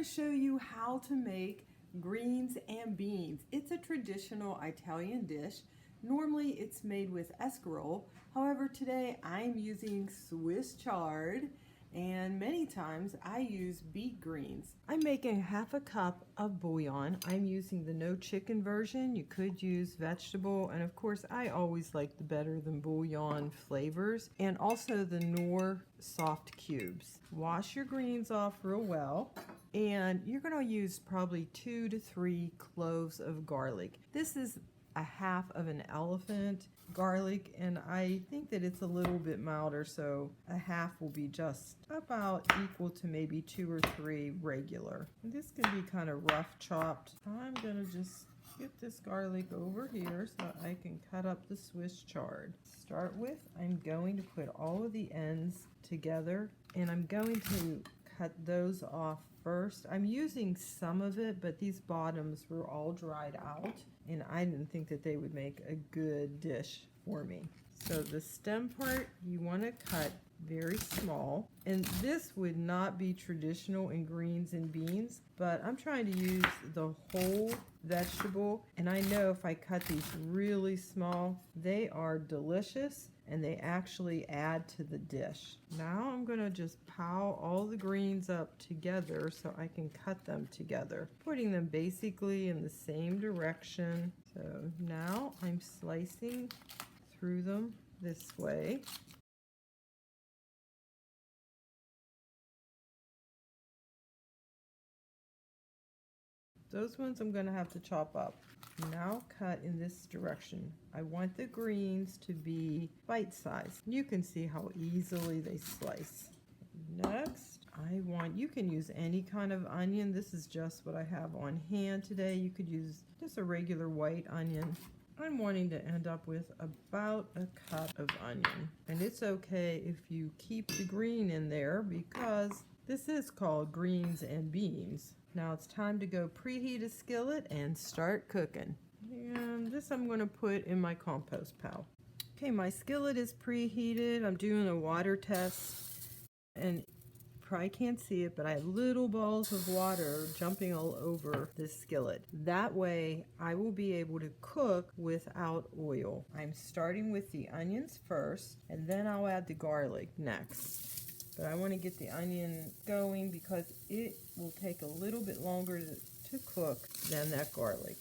to show you how to make greens and beans. It's a traditional Italian dish. Normally it's made with escarole. However, today I'm using Swiss chard, and many times I use beet greens. I'm making half a cup of bouillon. I'm using the no chicken version. You could use vegetable, and of course I always like the better than bouillon flavors, and also the Knorr soft cubes. Wash your greens off real well, and you're going to use probably 2 to 3 cloves of garlic. This is a half of an elephant garlic, and I think that it's a little bit milder, so a half will be just about equal to maybe 2 or 3 regular. And this can be kind of rough chopped. I'm gonna just get this garlic over here so I can cut up the Swiss chard. Start with, I'm going to put all of the ends together, and I'm going to cut those off first. I'm using some of it, but these bottoms were all dried out, and I didn't think that they would make a good dish for me. So the stem part you want to cut very small, and this would not be traditional in greens and beans, but I'm trying to use the whole vegetable, and I know if I cut these really small, they are delicious and they actually add to the dish. Now I'm gonna just pile all the greens up together so I can cut them together, putting them basically in the same direction. So now I'm slicing through them this way. Those ones I'm gonna have to chop up. Now cut in this direction. I want the greens to be bite-sized. You can see how easily they slice. Next, you can use any kind of onion. This is just what I have on hand today. You could use just a regular white onion. I'm wanting to end up with about a cup of onion. And it's okay if you keep the green in there because this is called greens and beans. Now it's time to go preheat a skillet and start cooking. And this I'm going to put in my compost pile. Okay, my skillet is preheated. I'm doing a water test, and you probably can't see it, but I have little balls of water jumping all over this skillet. That way I will be able to cook without oil. I'm starting with the onions first, and then I'll add the garlic next. But I want to get the onion going because it will take a little bit longer to cook than that garlic.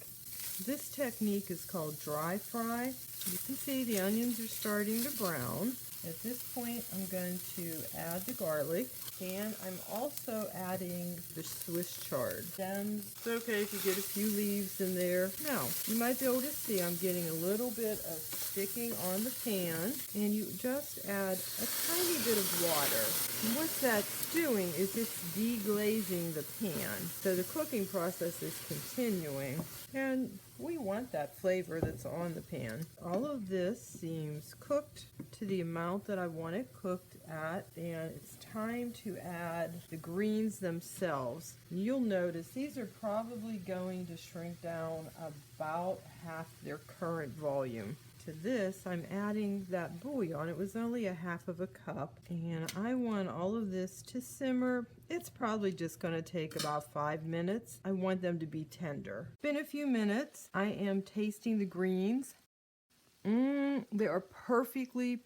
This technique is called dry fry. You can see the onions are starting to brown. At this point, I'm going to add the garlic, and I'm also adding the Swiss chard. Stems, it's okay if you get a few leaves in there. Now, you might be able to see I'm getting a little bit of sticking on the pan, and you just add a tiny bit of water. And what that's doing is it's deglazing the pan. So the cooking process is continuing, and we want that flavor that's on the pan. All of this seems cooked to the amount that I want it cooked at, and it's time to add the greens themselves. You'll notice these are probably going to shrink down about half their current volume. To this, I'm adding that bouillon. It was only a half of a cup, and I want all of this to simmer. It's probably just going to take about 5 minutes. I want them to be tender. Been a few minutes. I am tasting the greens. They are perfectly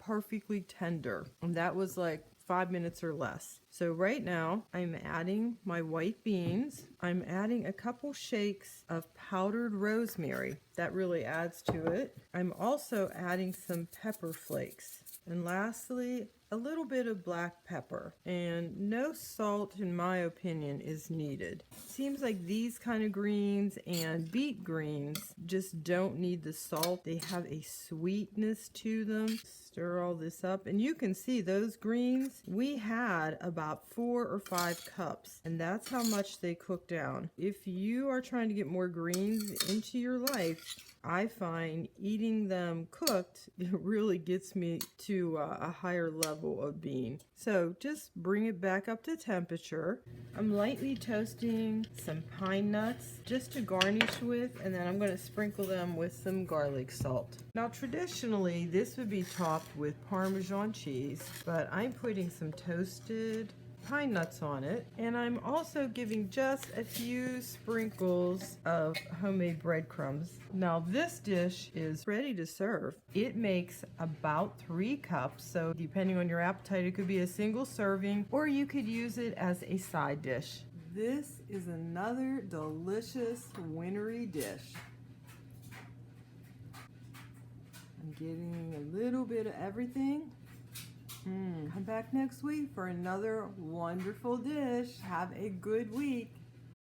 tender. And that was like 5 minutes or less. So right now I'm adding my white beans. I'm adding a couple shakes of powdered rosemary. That really adds to it. I'm also adding some pepper flakes. And lastly, a little bit of black pepper. And no salt, in my opinion, is needed. Seems like these kind of greens and beet greens just don't need the salt. They have a sweetness to them. Stir all this up, and you can see those greens, we had about 4 or 5 cups, and that's how much they cook down. If you are trying to get more greens into your life, I find eating them cooked, it really gets me to a higher level of bean. So just bring it back up to temperature. I'm lightly toasting some pine nuts just to garnish with, and then I'm going to sprinkle them with some garlic salt. Now traditionally this would be topped with Parmesan cheese, but I'm putting some toasted pine nuts on it. And I'm also giving just a few sprinkles of homemade breadcrumbs. Now this dish is ready to serve. It makes about 3 cups, so depending on your appetite, it could be a single serving, or you could use it as a side dish. This is another delicious wintry dish. I'm getting a little bit of everything. Come back next week for another wonderful dish. Have a good week.